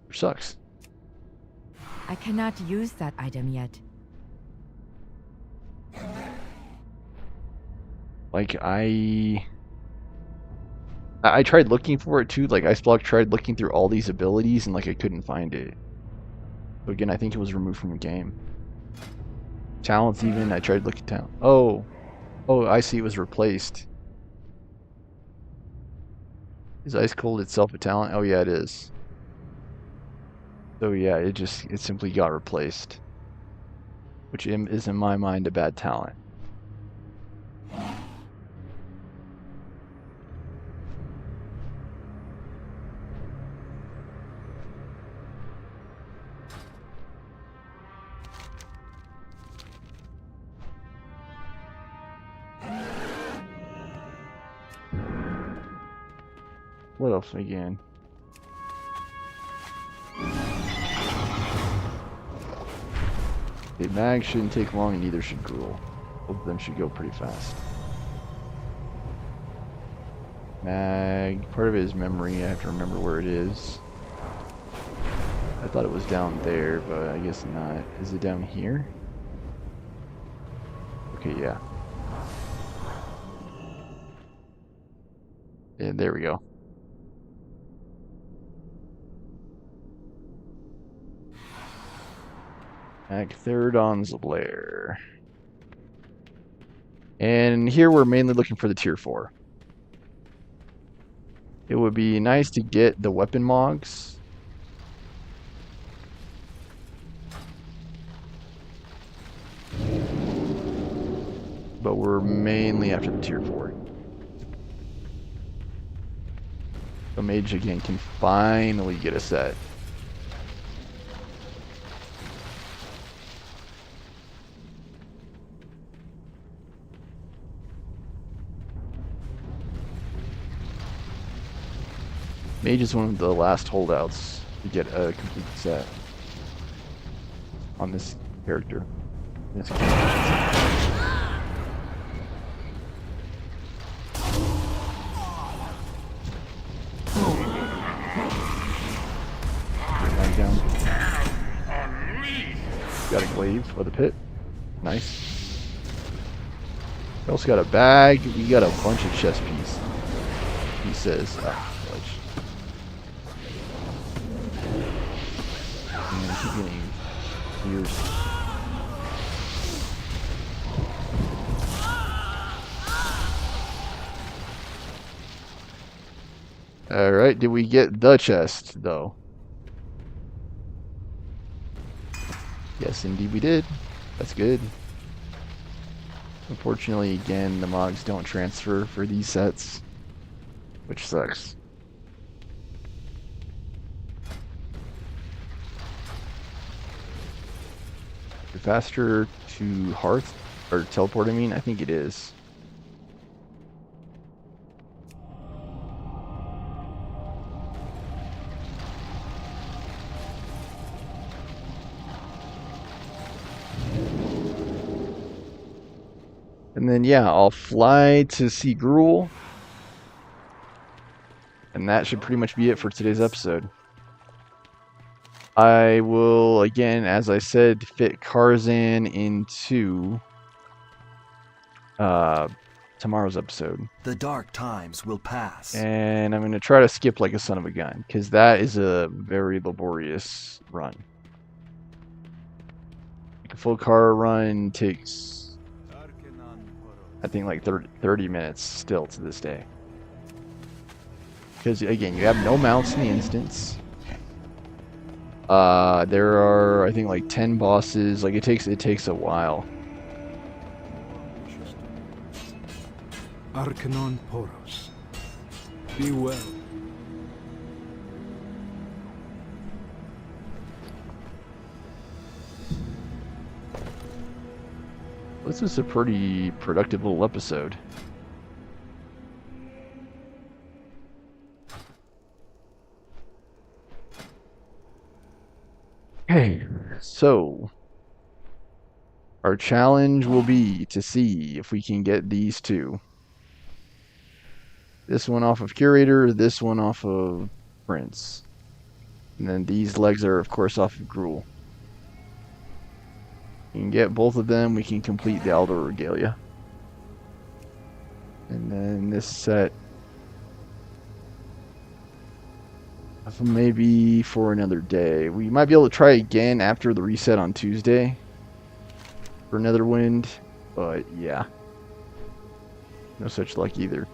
Which sucks. I cannot use that item yet. Like I tried looking for it too. Like Ice Block tried looking through all these abilities and like I couldn't find it. So again, I think it was removed from the game. Talents even, I tried looking down. Oh, I see, it was replaced. Is Ice Cold itself a talent? Oh yeah, it is. So yeah, it simply got replaced. Which is in my mind a bad talent. What else again? Okay, Mag shouldn't take long, and neither should Gruel. Both of them should go pretty fast. Mag, part of it is memory. I have to remember where it is. I thought it was down there, but I guess not. Is it down here? Okay, yeah. Yeah, there we go. Actherodon's Lair. And here we're mainly looking for the tier 4. It would be nice to get the weapon mogs. But we're mainly after the tier 4. So Mage again can finally get a set. Mage is one of the last holdouts to get a complete set on this character. This down. Got a glaive for the pit. Nice. We also got a bag. We got a bunch of chest pieces. Keep getting ears. Alright, did we get the chest, though? Yes, indeed we did. That's good. Unfortunately, again, the mogs don't transfer for these sets, which sucks. Faster to Hearth, or teleport, I mean? I think it is. And then, yeah, I'll fly to see Gruul. And that should pretty much be it for today's episode. I will, again, as I said, fit Karzan into tomorrow's episode. The dark times will pass. And I'm going to try to skip like a son of a gun, because that is a very laborious run. Like a full car run takes, I think, like 30 minutes still to this day. Because, again, you have no mounts in the instance. There are, I think, like 10 bosses. Like, it takes a while. Arcanon Poros. Be well. This is a pretty productive little episode. Okay, so our challenge will be to see if we can get these two. This one off of Curator, this one off of Prince. And then these legs are, of course, off of Gruul. We can get both of them, we can complete the Aldor Regalia. And then this set, maybe for another day. We might be able to try again after the reset on Tuesday for Netherwind, but yeah, no such luck either.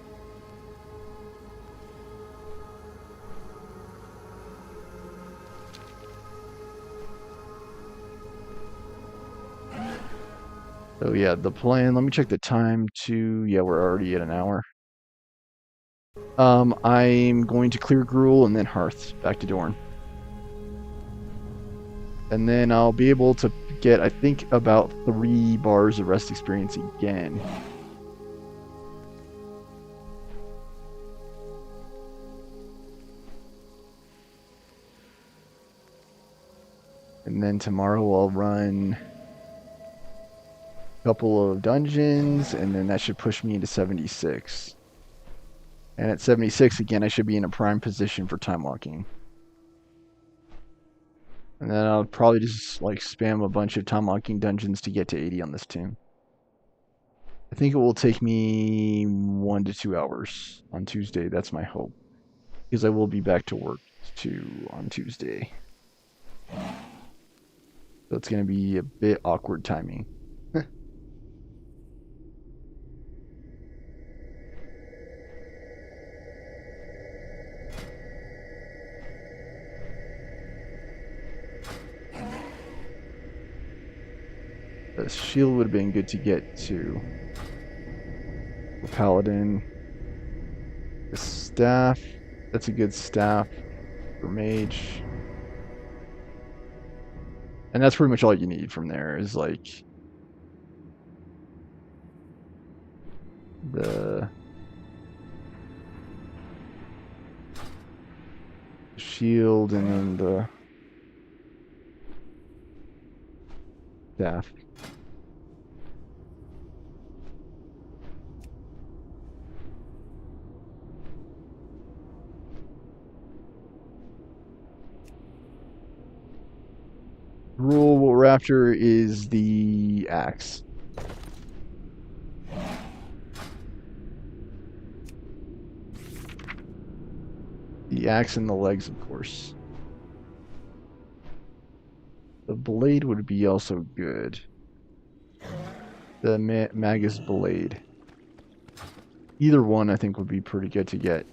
So yeah, the plan, let me check the time too. Yeah, we're already at an hour. I'm going to clear Gruul and then Hearth back to Dorne. And then I'll be able to get, I think, about 3 bars of rest experience again. And then tomorrow I'll run a couple of dungeons, and then that should push me into 76. And at 76, again, I should be in a prime position for time walking. And then I'll probably just like spam a bunch of time walking dungeons to get to 80 on this team. I think it will take me 1 to 2 hours on Tuesday. That's my hope. Because I will be back to work too on Tuesday. So it's going to be a bit awkward timing. The shield would have been good to get to. For Paladin. The staff. That's a good staff for Mage. And that's pretty much all you need from there is like the shield and then the staff. Rule Raptor is the axe. The axe and the legs, of course. The blade would be also good. The Magus blade. Either one I think would be pretty good to get.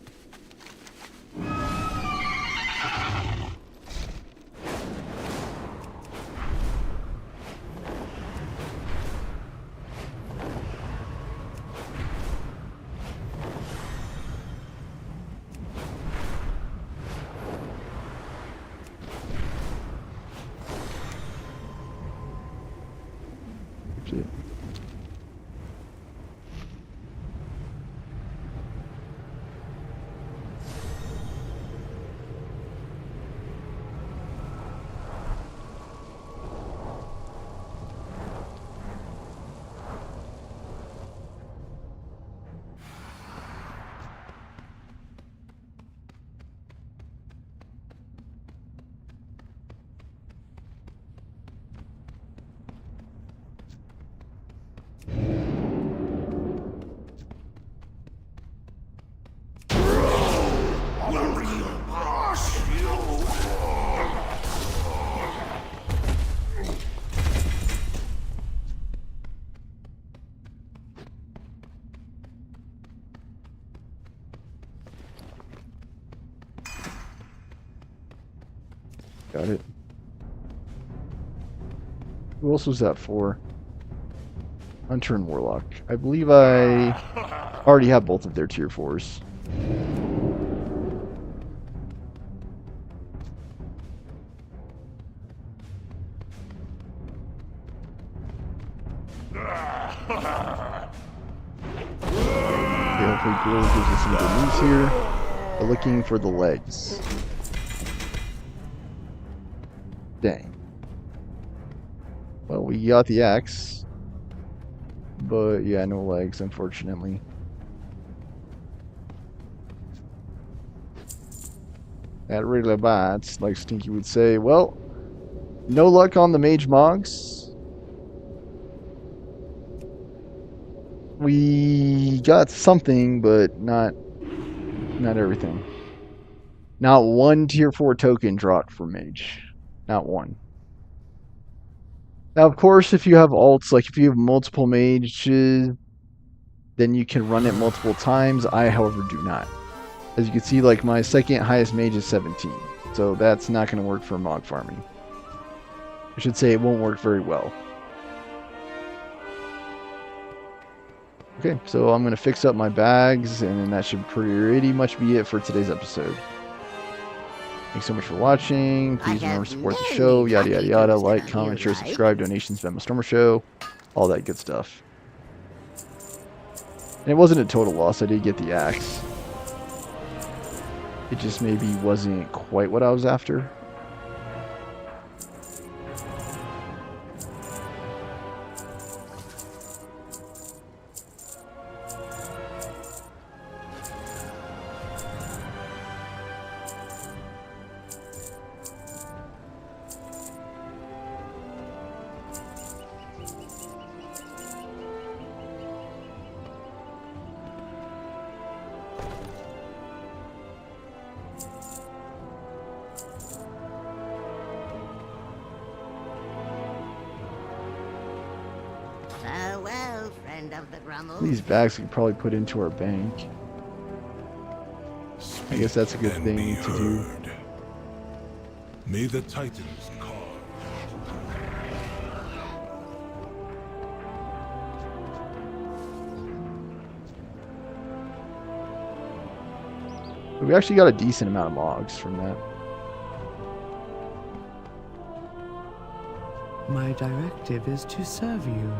Got it. Who else was that for? Hunter and Warlock. I believe I already have both of their tier 4s. Okay, hopefully Gorilla gives us some good news here. We're looking for the legs. Dang. Well, we got the axe. But yeah, no legs, unfortunately. That really bites, like Stinky would say. Well, no luck on the Mage Mogs. We got something, but not everything. Not one tier 4 token dropped for Mage. Not one. Now, of course, if you have alts, like if you have multiple mages, then you can run it multiple times. I, however, do not. As you can see, like my second highest mage is 17. So that's not going to work for Mog farming. I should say it won't work very well. Okay, so I'm going to fix up my bags, and then that should pretty much be it for today's episode. Thanks so much for watching. Please remember to support the show, yada yada yada. Like, comment, share, subscribe, donations, Venmo Stormer Show, all that good stuff. And it wasn't a total loss. I did get the axe. It just maybe wasn't quite what I was after. of the grumble. These bags we could probably put into our bank. I guess that's a good And thing be to do. heard. May the Titans call. But we actually got a decent amount of logs from that. My directive is to serve you.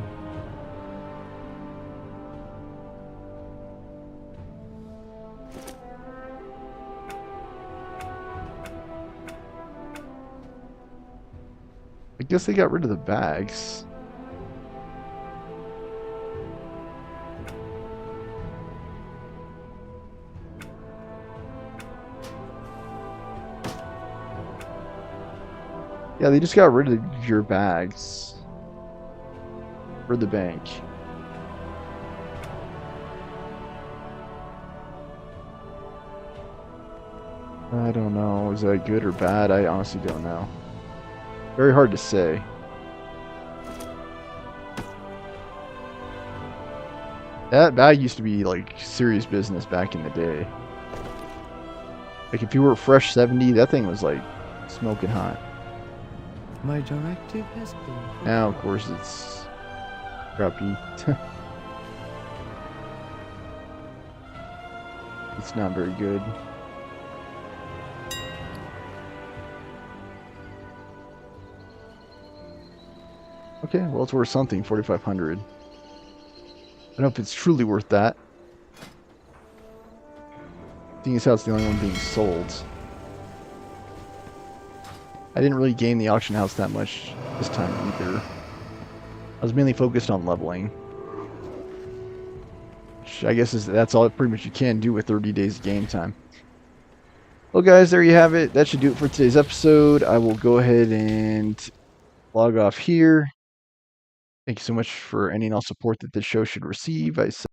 I guess they got rid of the bags. Yeah, they just got rid of your bags for the bank. I don't know. Is that good or bad? I honestly don't know. Very hard to say. That bag used to be like serious business back in the day. Like if you were fresh 70, that thing was like smoking hot. My directive has been... Now, of course, it's crappy. It's not very good. Okay, well, it's worth something, 4,500. I don't know if it's truly worth that. Seeing as how it's the only one being sold. I didn't really game the auction house that much this time either. I was mainly focused on leveling. Which I guess that's all pretty much you can do with 30 days of game time. Well guys, there you have it. That should do it for today's episode. I will go ahead and log off here. Thank you so much for any and all support that this show should receive. I said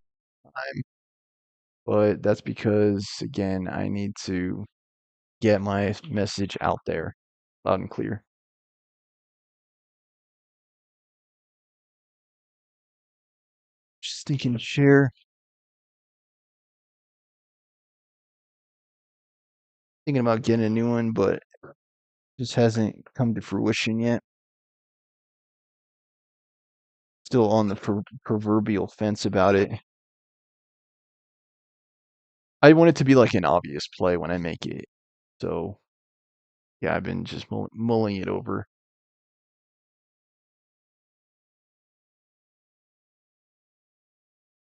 time, but that's because, again, I need to get my message out there loud and clear. Just thinking to share. Thinking about getting a new one, but just hasn't come to fruition yet. Still on the proverbial fence about it. I want it to be like an obvious play when I make it. So, yeah, I've been just mulling it over.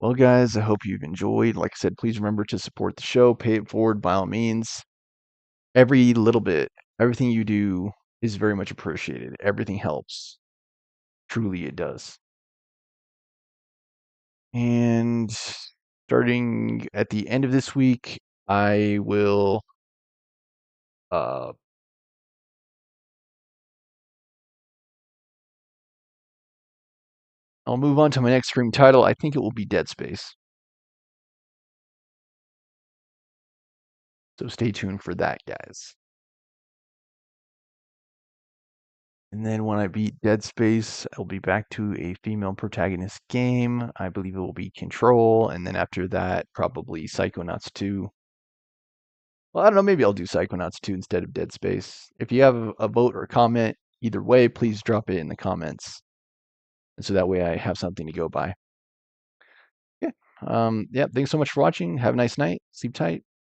Well, guys, I hope you've enjoyed. Like I said, please remember to support the show. Pay it forward by all means. Every little bit, everything you do is very much appreciated. Everything helps. Truly, it does. And starting at the end of this week, I will I'll move on to my next stream title. I think it will be Dead Space. So stay tuned for that, guys. And then when I beat Dead Space, I'll be back to a female protagonist game. I believe it will be Control. And then after that, probably Psychonauts 2. Well, I don't know. Maybe I'll do Psychonauts 2 instead of Dead Space. If you have a vote or a comment, either way, please drop it in the comments. And so that way I have something to go by. Yeah. Yeah. Thanks so much for watching. Have a nice night. Sleep tight.